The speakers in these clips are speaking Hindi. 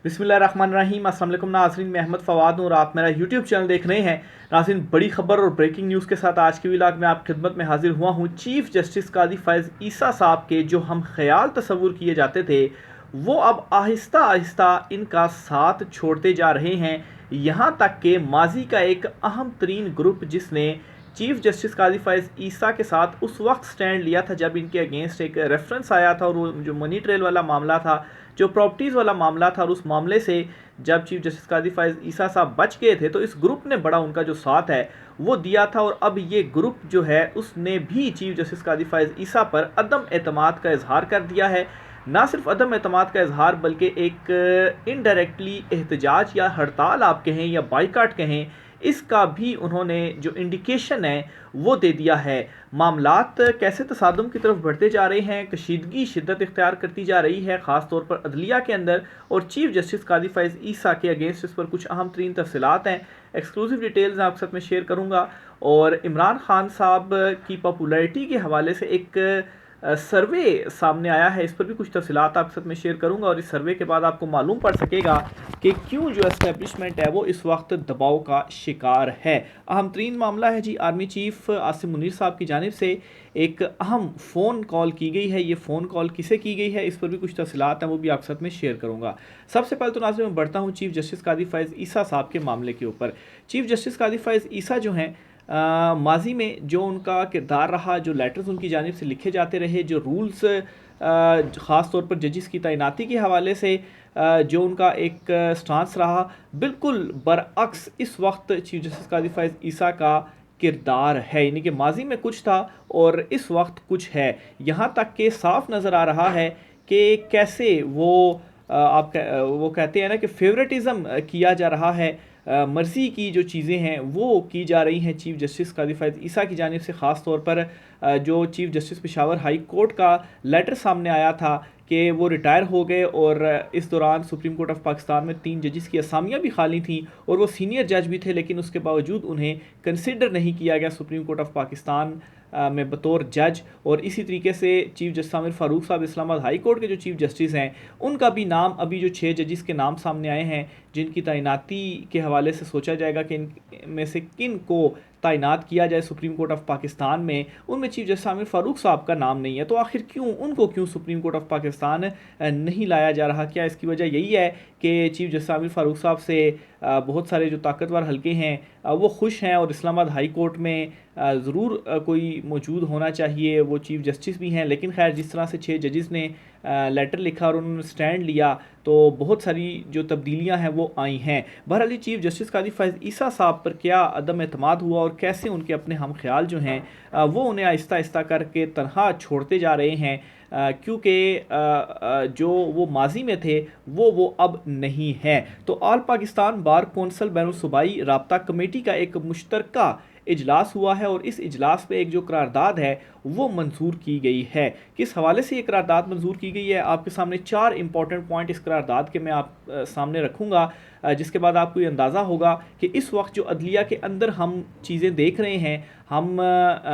बिस्मिल्लाहिर्रहमानिर्रहीम। अस्सलाम वालेकुम नाज़रीन, मैं अहमद फ़वाद हूँ और आप मेरा यूट्यूब चैनल देख रहे हैं। नाज़रीन, बड़ी खबर और ब्रेकिंग न्यूज़ के साथ आज के व्लॉग में आपकी खिदमत में हाजिर हुआ हूँ। चीफ़ जस्टिस कादी फ़ैज़ ईसा साहब के जो हम ख्याल तस्वुर किए जाते थे वो अब आहिस्ता आहिस्ता इनका साथ छोड़ते जा रहे हैं। यहाँ तक कि माजी का एक अहम तरीन ग्रुप जिसने चीफ जस्टिस कादी फ़ैज़ ईसा के साथ उस वक्त स्टैंड लिया था जब इनके अगेंस्ट एक रेफरेंस आया था और वो जो मनी ट्रेल वाला मामला था, जो प्रॉपर्टीज़ वाला मामला था, और उस मामले से जब चीफ जस्टिस कादी फ़ैज़ ईसा साहब बच गए थे तो इस ग्रुप ने बड़ा उनका जो साथ है वो दिया था। और अब ये ग्रुप जो है उसने भी चीफ जस्टिस कादी फ़ैज़ ईसा पर अदम एतमाद का इजहार कर दिया है। ना सिर्फ अदम एतमाद का इजहार बल्कि एक इनडायरेक्टली एहतजाज या हड़ताल आप कहें या बाइकाट कहें, इसका भी उन्होंने जो इंडिकेशन है वो दे दिया है। मामलात कैसे तसादुम की तरफ बढ़ते जा रहे हैं, कशीदगी शिद्दत इख्तियार करती जा रही है ख़ास तौर पर अदलिया के अंदर, और चीफ जस्टिस कादी फ़ैज़ ईसा के अगेंस्ट इस पर कुछ अहम तरीन तफसीलात हैं। एक्सक्लूसिव डिटेल्स आपके साथ में शेयर करूँगा। और इमरान खान साहब की पॉपुलैरिटी के हवाले से एक सर्वे सामने आया है, इस पर भी कुछ तफसीलात आपके साथ में शेयर करूंगा। और इस सर्वे के बाद आपको मालूम पड़ सकेगा कि क्यों जो एस्टेब्लिशमेंट है वो इस वक्त दबाव का शिकार है। अहम तरीन मामला है जी, आर्मी चीफ आसिम मुनीर साहब की जानिब से एक अहम फ़ोन कॉल की गई है। ये फ़ोन कॉल किसे की गई है, इस पर भी कुछ तफसीलात हैं, वो भी आपके साथ में शेयर करूँगा। सबसे पहले तो नाज़रीन मैं बढ़ता हूँ चीफ जस्टिस कादी फ़ैज़ ईसा साहब के मामले के ऊपर। चीफ जस्टिस कादी फ़ैज़ ईसा जो हैं, माजी में जो उनका किरदार रहा, जो लेटर्स उनकी जानिब से लिखे जाते रहे, जो रूल्स ख़ास तौर पर जजिस की तैनाती के हवाले से जो उनका एक स्टांस रहा, बिल्कुल बरअक्स इस वक्त चीफ जस्टिस कादी फ़ैज़ ईसा का किरदार है। यानी कि माजी में कुछ था और इस वक्त कुछ है। यहाँ तक कि साफ नज़र आ रहा है कि कैसे वो वो कहते हैं ना कि फेवरेटिज़म किया जा रहा है। मर्ज़ी की जो चीज़ें हैं वो की जा रही हैं चीफ जस्टिस कादी फ़ैज़ ईसा की जानिब से। ख़ास तौर पर जो chief justice Peshawar high court का लेटर सामने आया था कि वो रिटायर हो गए और इस दौरान सुप्रीम कोर्ट ऑफ पाकिस्तान में 3 जजिस की असामियाँ भी खाली थीं और वो सीनियर जज भी थे, लेकिन उसके बावजूद उन्हें कंसिडर नहीं किया गया सुप्रीम कोर्ट ऑफ पाकिस्तान में बतौर जज। और इसी तरीके से चीफ जस्टिस आमिर फ़ारूक साहब इस्लामाबाद हाई कोर्ट के जो चीफ जस्टिस हैं उनका भी नाम, अभी जो 6 जजिस के नाम सामने आए हैं जिनकी तैनाती के हवाले से सोचा जाएगा कि इनमें से किन को तैनात किया जाए सुप्रीम कोर्ट ऑफ पाकिस्तान में, उनमें चीफ जस्टिस आमिर फ़ारूक साहब का नाम नहीं है। तो आखिर क्यों सुप्रीम कोर्ट ऑफ पाकिस्तान नहीं लाया जा रहा? क्या इसकी वजह यही है कि चीफ जस्टिस आमिर फ़ारूक साहब से बहुत सारे जो ताकतवर हल्के हैं वो खुश हैं और इस्लामाबाद हाई कोर्ट में ज़रूर कोई मौजूद होना चाहिए, वो चीफ जस्टिस भी हैं। लेकिन खैर, जिस तरह से 6 जजिस ने लेटर लिखा और उन्होंने स्टैंड लिया तो बहुत सारी जो तब्दीलियां हैं वो आई हैं। बहरहाल चीफ जस्टिस कादी फ़ैज़ ईसा साहब पर क्या अदम एतमाद हुआ और कैसे उनके अपने हम ख्याल जो हैं वो उन्हें आहिस्ता आहिस्ता करके तनहा छोड़ते जा रहे हैं, क्योंकि जो वो माजी में थे वो अब नहीं है। तो ऑल पाकिस्तान बार कौंसल बैनुल-सूबाई राब्ता कमेटी का एक मुश्तरका इजलास हुआ है और इस इजलास में एक जो करारदाद है वो मंजूर की गई है। किस हवाले से ये करारदाद मंजूर की गई है, आपके सामने 4 इंपॉर्टेंट पॉइंट इस करारदाद के मैं आप सामने रखूँगा, जिसके बाद आपको ये अंदाज़ा होगा कि इस वक्त जो अदलिया के अंदर हम चीज़ें देख रहे हैं, हम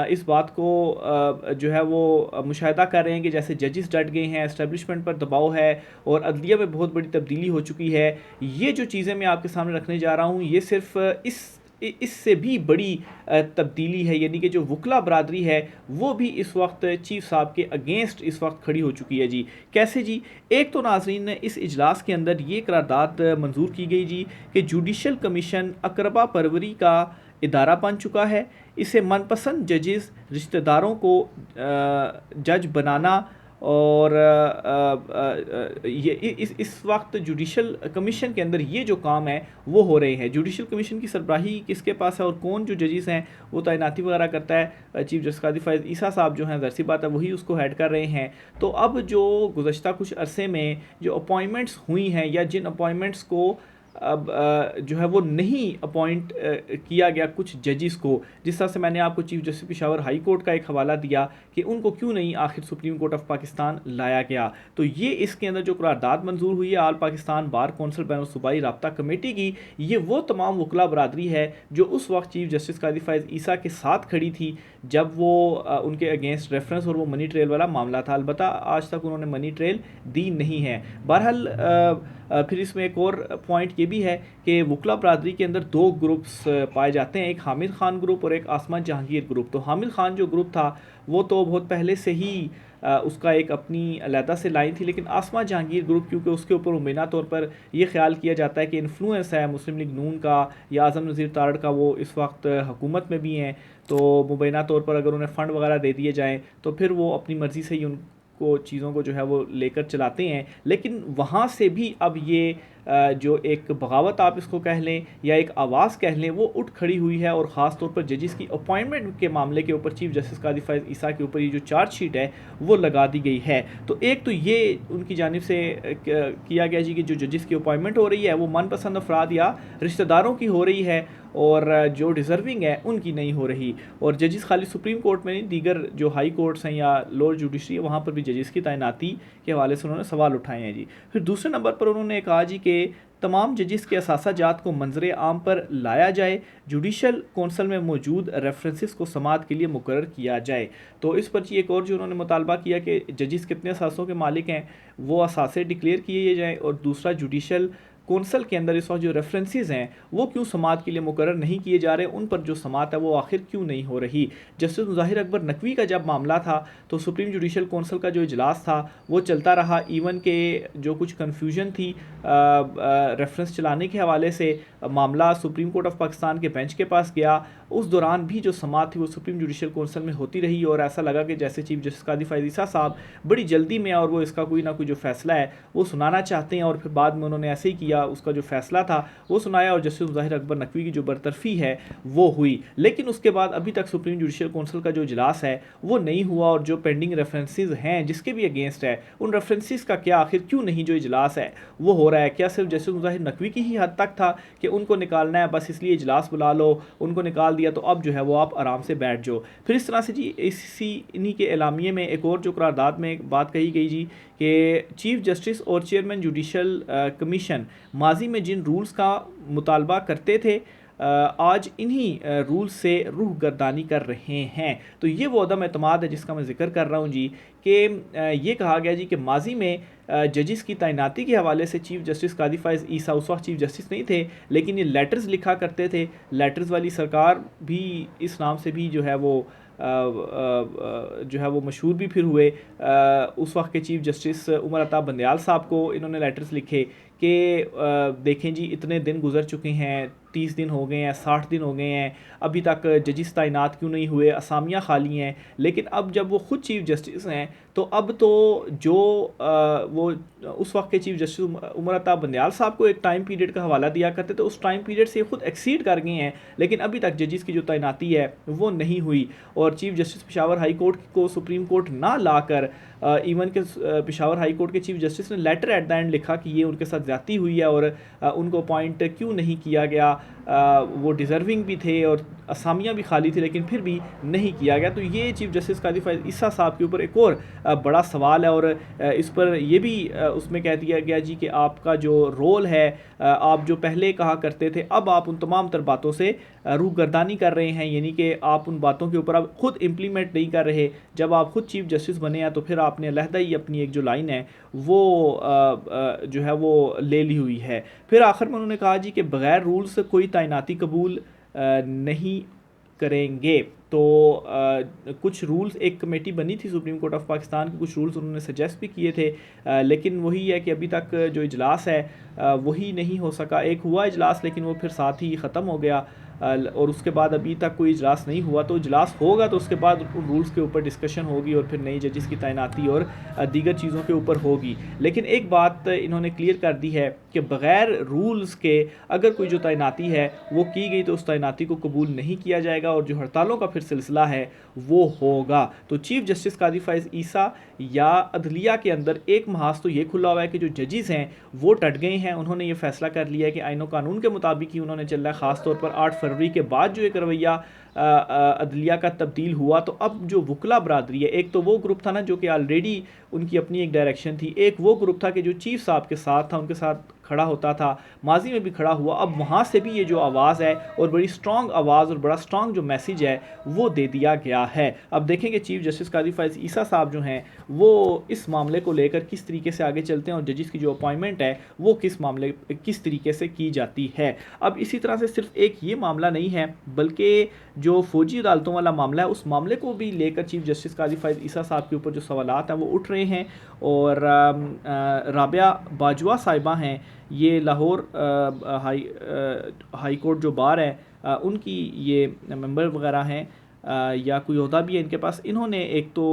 इस बात को जो है वो मुशाहिदा कर रहे हैं कि जैसे जजिस डट गए हैं, एस्टेब्लिशमेंट पर दबाव है और अदलिया में बहुत बड़ी तब्दीली हो चुकी है। ये जो चीज़ें मैं आपके सामने रखने जा रहा हूँ ये सिर्फ इससे भी बड़ी तब्दीली है, यानी कि जो वकला बरादरी है वो भी इस वक्त चीफ साहब के अगेंस्ट इस वक्त खड़ी हो चुकी है जी। कैसे जी? एक तो नाजरीन इस इजलास के अंदर ये करारदाद मंजूर की गई जी कि जुडिशल कमीशन अकरबा परवरी का इदारा बन चुका है। इसे मनपसंद जजेस रिश्तेदारों को जज बनाना और ये इस वक्त जुडिशल कमीशन के अंदर ये जो काम है वो हो रहे हैं। जुडिशल कमीशन की सरबराही किसके पास है और कौन जो जजेस हैं वो तैनाती वगैरह करता है, चीफ जस्टिस कादी फ़ैज़ ईसा साहब जो हैं, ज़ाहिर सी बात है वही उसको हेड कर रहे हैं। तो अब जो गुज़श्ता कुछ अरसे में जो अपॉइंटमेंट्स हुई हैं या जिन अपॉइंटमेंट्स को अब जो है वो नहीं अपॉइंट किया गया कुछ जजिस को, जिस तरह से मैंने आपको chief justice Peshawar high court का एक हवाला दिया कि उनको क्यों नहीं आखिर सुप्रीम कोर्ट ऑफ पाकिस्तान लाया गया, तो ये इसके अंदर जो करारदाद मंजूर हुई है ऑल पाकिस्तान बार कौंसल बैनुल-सूबाई राब्ता कमेटी की, ये वो तमाम वकला बरादरी है जो उस वक्त चीफ जस्टिस कादी फ़ैज़ ईसा के साथ खड़ी थी जब वो उनके अगेंस्ट रेफरेंस और वो मनी ट्रेल वाला मामला था। अलबत्ता आज तक उन्होंने मनी ट्रेल दी नहीं है। बहरहाल फिर इसमें एक और पॉइंट ये भी है कि वकला बरादरी के अंदर दो ग्रुप्स पाए जाते हैं, एक हामिद खान ग्रुप और एक आसमा जहांगीर ग्रुप। तो हामिद खान जो ग्रुप था वो तो बहुत पहले से ही उसका एक अपनी अलहदा से लाइन थी, लेकिन आसमा जहांगीर ग्रुप क्योंकि उसके ऊपर मुबैना तौर पर यह ख्याल किया जाता है कि इन्फ्लुएंस है मुस्लिम लीग नून का या आज़म नज़ीर तारड़ का, वो इस वक्त हुकूमत में भी हैं, तो मुबैना तौर पर अगर उन्हें फ़ंड वगैरह दे दिए जाएँ तो फिर वो अपनी मर्ज़ी से ही उनको चीज़ों को जो है वो लेकर चलाते हैं। लेकिन वहाँ से भी अब ये जो एक बगावत आप इसको कह लें या एक आवाज़ कह लें वो उठ खड़ी हुई है, और ख़ास तौर पर जजेस की अपॉइंटमेंट के मामले के ऊपर चीफ जस्टिस कादी फैज़ ईसा के ऊपर ये जो चार्जशीट है वो लगा दी गई है। तो एक तो ये उनकी जानिब से किया गया जी कि जो जजेस की अपॉइंटमेंट हो रही है वो मनपसंद अफराद या रिश्तेदारों की हो रही है और जो डिज़र्विंग है उनकी नहीं हो रही। और जजेस खाली सुप्रीम कोर्ट में नहीं, दीगर जो हाई कोर्ट्स हैं या लोअर जुडिशरी है वहाँ पर भी जजेस की तैनाती के हवाले से उन्होंने सवाल उठाए हैं जी। फिर दूसरे नंबर पर उन्होंने कहा जी कि तमाम जजेस के असासा जात को मंजर आम पर लाया जाए, जुडिशल कौंसल में मौजूद रेफरेंसेस को समात के लिए मुकर्रर किया जाए। तो इस पर एक और जो उन्होंने मुतालबा किया कि जजेस कितने असासों के मालिक हैं वो असासे डिक्लेयर किए जाएँ, और दूसरा जुडिशल कौंसल के अंदर इस वक्त जो रेफरेंसेस हैं वो क्यों समात के लिए मुकर्रर नहीं किए जा रहे, उन पर जो समात है वो आखिर क्यों नहीं हो रही। जस्टिस मुज़ाहिर अकबर नकवी का जब मामला था तो सुप्रीम जुडिशल कौंसल का जो इजलास था वो चलता रहा, इवन के जो कुछ कन्फ्यूजन थी रेफरेंस चलाने के हवाले से मामला सुप्रीम कोर्ट ऑफ पाकिस्तान के बेंच के पास गया, उस दौरान भी जो समात थी वो सुप्रीम जुडिशल कौंसल में होती रही, और ऐसा लगा कि जैसे चीफ जस्टिस कादी फैज़ ईसा साहब बड़ी जल्दी में और वो इसका कोई ना कोई जो फैसला है वो सुनाना चाहते हैं, और फिर बाद में उन्होंने ऐसे ही किया, उसका जो फैसला था वो सुनाया और जस्टिस मुज़ाहिर अकबर नकवी की जो बरतरफी है वो हुई। लेकिन उसके बाद अभी तक सुप्रीम जुडिशल कौंसल का जो इजलास है वो नहीं हुआ, और जो पेंडिंग रेफरेंसेस हैं जिसके भी अगेंस्ट है उन रेफरेंसेस का क्या आखिर क्यों नहीं जो इजलास है वो हो रहा है। क्या सिर्फ जस्टिस मुज़ाहिर नकवी की ही हद तक था कि उनको निकालना है बस इसलिए इजलास बुला लो, उनको निकाल दिया तो अब जो है वो आप आराम से बैठ जाओ। फिर इस तरह से जी इन्हीं के एलामिये में एक और जो करारदाद में एक बात कही गई जी कि चीफ जस्टिस और चेयरमैन जुडिशल कमीशन माजी में जिन रूल्स का मुतालबा करते थे आज इन्हीं रूल्स से रूह गर्दानी कर रहे हैं। तो ये वो अदम एतमाद है जिसका मैं जिक्र कर रहा हूँ जी कि ये कहा गया जी कि माजी में जजेस की तैनाती के हवाले से चीफ जस्टिस कादी फैज़ ईसा उस वक्त चीफ जस्टिस नहीं थे, लेकिन ये लेटर्स लिखा करते थे। लेटर्स वाली सरकार भी इस नाम से भी जो है वो मशहूर भी फिर हुए। उस वक्त के चीफ जस्टिस उमर अता बंदयाल साहब को इन्होंने लेटर्स लिखे कि देखें जी इतने दिन गुजर चुके हैं, 30 दिन हो गए हैं, 60 दिन हो गए हैं, अभी तक जजिस तैनात क्यों नहीं हुए, असामियाँ खाली हैं। लेकिन अब जब वो ख़ुद चीफ जस्टिस हैं तो अब तो जो वो उस वक्त के चीफ जस्टिस उमर अता बंदयाल साहब को एक टाइम पीरियड का हवाला दिया करते थे, उस टाइम पीरियड से खुद एक्सीड कर गए हैं, लेकिन अभी तक जजिस की जो तैनाती है वो नहीं हुई। और chief justice Peshawar high court को सुप्रीम कोर्ट ना लाकर इवन के पेशावर हाई कोर्ट के चीफ जस्टिस ने लेटर एट द एंड लिखा कि ये उनके साथ ज़्यादती हुई है और उनको अपॉइंट क्यों नहीं किया गया, वो डिज़र्विंग भी थे और असामियाँ भी खाली थी लेकिन फिर भी नहीं किया गया। तो ये चीफ जस्टिस कादी फैज़ ईसा साहब के ऊपर एक और बड़ा सवाल है, और इस पर यह भी उसमें कह दिया गया जी कि आपका जो रोल है, आप जो पहले कहा करते थे अब आप उन तमाम तर बातों से रूहगर्दानी कर रहे हैं, यानी कि आप उन बातों के ऊपर अब खुद इम्प्लीमेंट नहीं कर रहे। जब आप खुद चीफ जस्टिस बने हैं तो फिर आपने अलहदा ही अपनी एक जो लाइन है वो जो है वो ले ली हुई है। फिर आखिर में उन्होंने कहा जी कि बग़ैर रूल से कोई तैनाती कबूल नहीं करेंगे। तो कुछ रूल्स, एक कमेटी बनी थी सुप्रीम कोर्ट ऑफ पाकिस्तान के, कुछ रूल्स उन्होंने सजेस्ट भी किए थे, लेकिन वही है कि अभी तक जो इजलास है वही नहीं हो सका। एक हुआ इजलास लेकिन वो फिर साथ ही ख़त्म हो गया, और उसके बाद अभी तक कोई इजलास नहीं हुआ। तो इजलास होगा तो उसके बाद उन रूल्स के ऊपर डिस्कशन होगी और फिर नई जजेस की तैनाती और दीगर चीज़ों के ऊपर होगी। लेकिन एक बात इन्होंने क्लियर कर दी है कि बग़ैर रूल्स के अगर कोई जो तैनाती है वो की गई तो उस तैनाती को कबूल नहीं किया जाएगा और जो हड़तालों का फिर सिलसिला है वो होगा। तो चीफ जस्टिस कादी फैज़ ईसा या अदलिया के अंदर एक महाज तो ये खुला हुआ है कि जो जजेस हैं वो टट गए हैं, उन्होंने ये फैसला कर लिया है कि आईन कानून के मुताबिक ही उन्होंने चलना है। ख़ास तौर पर 8 फरवरी के बाद जो एक रवैया अदलिया का तब्दील हुआ, तो अब जो वकला बरादरी है, एक तो वो ग्रुप था ना जो कि ऑलरेडी उनकी अपनी एक डायरेक्शन थी, एक वो ग्रुप था कि जो चीफ साहब के साथ था, उनके साथ खड़ा होता था, माजी में भी खड़ा हुआ, अब वहाँ से भी ये जो आवाज़ है और बड़ी स्ट्रॉन्ग आवाज़ और बड़ा स्ट्रॉन्ग जो मैसेज है वो दे दिया गया है। अब देखेंगे चीफ जस्टिस कादी फ़ैज़ ईसा साहब जो हैं वो इस मामले को लेकर किस तरीके से आगे चलते हैं और जजिस की जो अपॉइंटमेंट है वो किस तरीके से की जाती है। अब इसी तरह से सिर्फ एक ये मामला नहीं है बल्कि जो फ़ौजी अदालतों वाला मामला है उस मामले को भी लेकर चीफ जस्टिस कादी फ़ैज़ ईसा साहब के ऊपर जो सवालात हैं वो उठ रहे हैं। और राबिया बाजवा साहिबा हैं, ये लाहौर हाई कोर्ट जो बार है उनकी ये मेंबर वगैरह हैं या कोई ओहदा भी है इनके पास। इन्होंने एक तो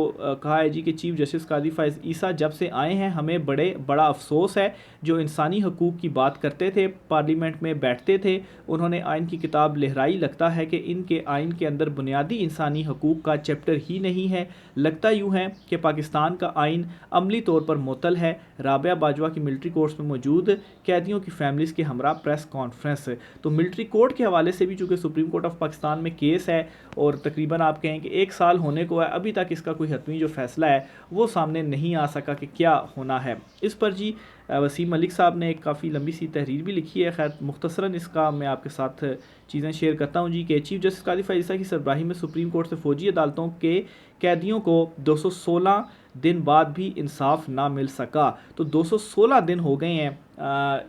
कहा है जी कि चीफ जस्टिस कादी फ़ैज़ ईसा जब से आए हैं हमें बड़ा अफसोस है, जो इंसानी हकूक़ की बात करते थे, पार्लियामेंट में बैठते थे, उन्होंने आइन की किताब लहराई, लगता है कि इनके आइन के अंदर बुनियादी इंसानी हकूक़ का चैप्टर ही नहीं है, लगता यूँ है कि पाकिस्तान का आइन अमली तौर पर मुअत्तल है। राबिया बाजवा की मिलिट्री कोर्ट्स में मौजूद कैदियों की फैमिलीज़ के हमरा प्रेस कॉन्फ्रेंस। तो मिलिट्री कोर्ट के हवाले से भी चूँकि सुप्रीम कोर्ट ऑफ पाकिस्तान में केस है और तकरीबन आप कहें कि 1 साल होने को है, अभी तक इसका कोई हतमी जो फ़ैसला है वो सामने नहीं आ सका कि क्या होना है। इस पर जी वसीम मलिक साहब ने एक काफ़ी लंबी सी तहरीर भी लिखी है। खैर मुख्तसरन इसका मैं आपके साथ चीज़ें शेयर करता हूँ जी कि चीफ जस्टिस कादी फ़ैज़ ईसा की सरबराही में सुप्रीम कोर्ट से फ़ौजी अदालतों के कैदियों को 216 दिन बाद भी इंसाफ ना मिल सका। तो 216 दिन हो गए हैं।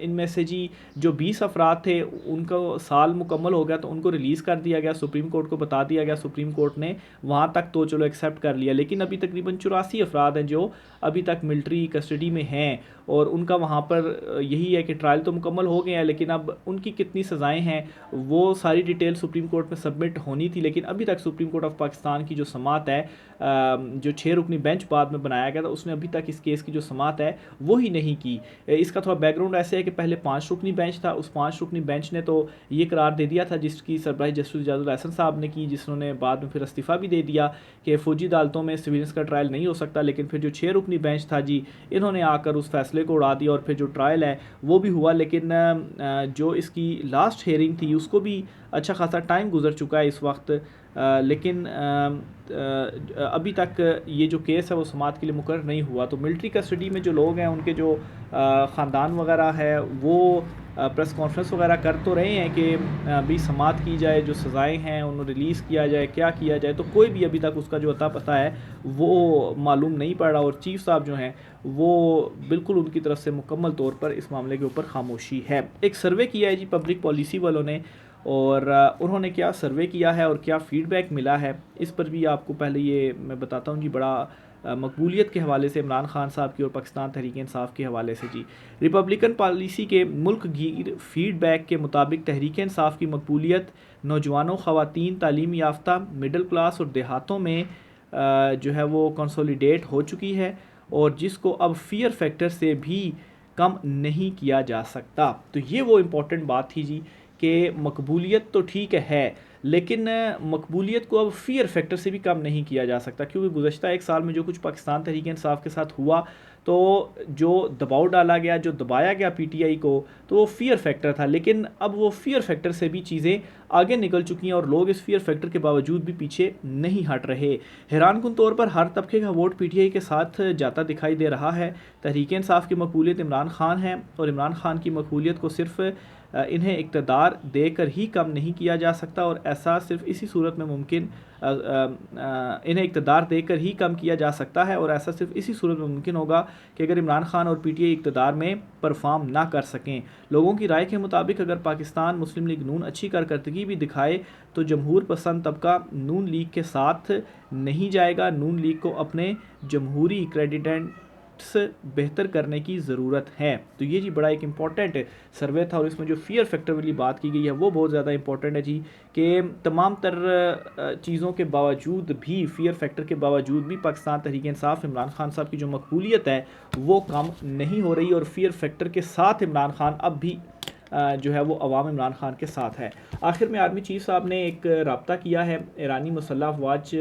इनमें से जी जो 20 अफराद थे उनका साल मुकम्मल हो गया तो उनको रिलीज़ कर दिया गया, सुप्रीम कोर्ट को बता दिया गया, सुप्रीम कोर्ट ने वहाँ तक तो चलो एक्सेप्ट कर लिया, लेकिन अभी तकरीबन 84 अफराद हैं जो अभी तक मिलिट्री कस्टडी में हैं और उनका वहाँ पर यही है कि ट्रायल तो मुकम्मल हो गए हैं लेकिन अब उनकी कितनी सज़ाएँ हैं वो सारी डिटेल सुप्रीम कोर्ट में सबमिट होनी थी, लेकिन अभी तक सुप्रीम कोर्ट ऑफ पाकिस्तान की जो समाअत है जो 6 रुकनी बेंच बाद में बनाया गया था उसने अभी तक इस केस की जो समाअत है वो ही नहीं की। इसका थोड़ा बैकग्राउंड ऐसे है कि पहले 5 रुकनी बेंच था, उस 5 रुकनी बेंच ने तो ये करार दे दिया था जिसकी सरबराही जस्टिस इजाज़ुल एहसन साहब ने की, जिन्होंने बाद में फिर इस्तीफ़ा भी दे दिया कि फ़ौजी अदालतों में सिविलियंस का ट्रायल नहीं हो सकता। लेकिन फिर जो 6 रुकनी बेंच था जी इन्होंने आकर उस फैसले को उड़ा दिया और फिर जो ट्रायल है वो भी हुआ, लेकिन जो इसकी लास्ट हेयरिंग थी उसको भी अच्छा खासा टाइम गुजर चुका है इस वक्त, लेकिन अभी तक ये जो केस है वो समाअत के लिए मुकर्रर नहीं हुआ। तो मिलिट्री कस्टडी में जो लोग हैं उनके जो ख़ानदान वगैरह है वो प्रेस कॉन्फ्रेंस वगैरह कर तो रहे हैं कि अभी समाअत की जाए, जो सज़ाएँ हैं उन्हें रिलीज़ किया जाए, क्या किया जाए, तो कोई भी अभी तक उसका जो अता पता है वो मालूम नहीं पड़ रहा और चीफ़ साहब जो हैं वो बिल्कुल उनकी तरफ से मुकम्मल तौर पर इस मामले के ऊपर खामोशी है। एक सर्वे किया है जी पब्लिक पॉलिसी वालों ने और उन्होंने क्या सर्वे किया है और क्या फ़ीडबैक मिला है इस पर भी आपको पहले ये मैं बताता हूँ जी। बड़ा मकबूलियत के हवाले से इमरान खान साहब की और पाकिस्तान तहरीक इंसाफ के हवाले से जी रिपब्लिकन पॉलिसी के मुल्क गिर फ़ीडबैक के मुताबिक तहरीक इंसाफ की मकबूलियत नौजवानों, ख़वातीन, तालीम याफ्ता, मिडल क्लास और देहातों में जो है वो कंसोलिडेट हो चुकी है और जिसको अब फ़ियर फैक्टर से भी कम नहीं किया जा सकता। तो ये वो इम्पोर्टेंट बात थी जी कि मकबूलियत तो ठीक है लेकिन मकबूलियत को अब फ़ियर फैक्टर से भी कम नहीं किया जा सकता, क्योंकि गुज़श्ता 1 साल में जो कुछ पाकिस्तान तहरीक इंसाफ के साथ हुआ तो जो दबाव डाला गया, जो दबाया गया पीटीआई को, तो वो फ़ियर फैक्टर था, लेकिन अब वो फ़ियर फैक्टर से भी चीज़ें आगे निकल चुकी हैं और लोग इस फ़ियर फैक्टर के बावजूद भी पीछे नहीं हट रहे। हैरानकुन तौर पर हर तबके का वोट पीटीआई के साथ जाता दिखाई दे रहा है। तहरीक इंसाफ की मकबूलियत इमरान खान है और इमरान खान की मकबूलियत को सिर्फ इन्हें इक़्तिदार देकर ही कम नहीं किया जा सकता और ऐसा सिर्फ इसी सूरत में मुमकिन इन्हें इक़्तिदार देकर ही कम किया जा सकता है और ऐसा सिर्फ इसी सूरत में मुमकिन होगा कि अगर इमरान खान और पीटीआई इक़्तिदार में परफॉर्म ना कर सकें। लोगों की राय के मुताबिक अगर पाकिस्तान मुस्लिम लीग नून अच्छी कारकर्दगी भी दिखाए तो जमहूर पसंद तबका नून लीग के साथ नहीं जाएगा। नून लीग को अपने जमहूरी क्रेडिटेंट बेहतर करने की ज़रूरत है। तो ये जी बड़ा एक इम्पॉर्टेंट सर्वे था और इसमें जो फ़ियर फैक्टर वाली बात की गई है वो बहुत ज़्यादा इंपॉर्टेंट है जी कि तमाम तर चीज़ों के बावजूद भी, फ़ियर फैक्टर के बावजूद भी पाकिस्तान तहरीक इंसाफ इमरान खान साहब की जो मकबूलियत है वो कम नहीं हो रही और फ़ियर फैक्टर के साथ इमरान खान अब भी जो है वो अवाम इमरान खान के साथ है। आखिर में आर्मी चीफ़ साहब ने एक रब्ता किया है ईरानी मुसल्लह अफ़वाज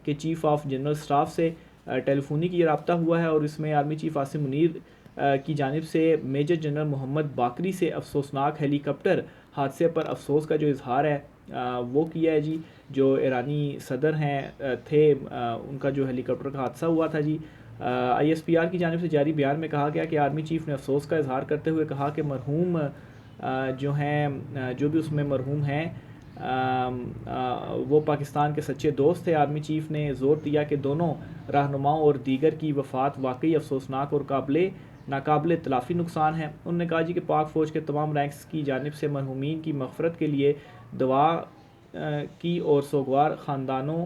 के चीफ़ ऑफ जनरल स्टाफ से, टेलीफोनिक ये रब्ता हुआ है और इसमें आर्मी चीफ़ आसिम मुनीर की जानिब से मेजर जनरल मोहम्मद बाकरी से अफसोसनाक हेलीकॉप्टर हादसे पर अफसोस का जो इजहार है वो किया है जी। जो ईरानी सदर हैं थे उनका जो हेलीकॉप्टर का हादसा हुआ था जी ISPR की जानिब से जारी बयान में कहा गया कि आर्मी चीफ ने अफसोस का इजहार करते हुए कहा कि मरहूम जो हैं जो भी उसमें मरहूम हैं वो पाकिस्तान के सच्चे दोस्त थे। आर्मी चीफ ने ज़ोर दिया कि दोनों रहनुमाओं और दीगर की वफ़ात वाकई अफसोसनाक और नाकाबिल तलाफ़ी नुकसान है। उन्होंने कहा जी कि पाक फ़ौज के तमाम रैंक्स की जानिब से मरहूमीन की मग़फ़रत के लिए दुआ की और सोगवार ख़ानदानों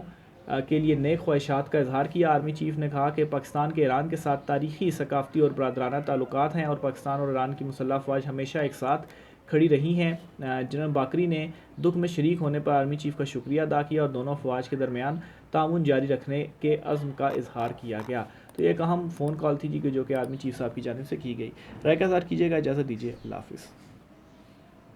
के लिए नेक ख्वाहिशात का इजहार किया। आर्मी चीफ ने कहा कि पाकिस्तान के ईरान के साथ तारीख़ी, सकाफ़ती और बरदराना ताल्लुकात हैं और पाकिस्तान और ईरान की मुसल्लह अफ़वाज हमेशा एक साथ खड़ी रही हैं। जनरल बाकरी ने दुख में शरीक होने पर आर्मी चीफ का शुक्रिया अदा किया और दोनों अफवाज के दरमियान ताउन जारी रखने के अज़्म का इजहार किया गया। तो ये एक अहम फ़ोन कॉल थी जी कि जो कि आर्मी चीफ साहब की जानिब से की गई। राय का इज़हार कीजिएगा, इजाज़त दीजिए, अल्लाह हाफ़िज़।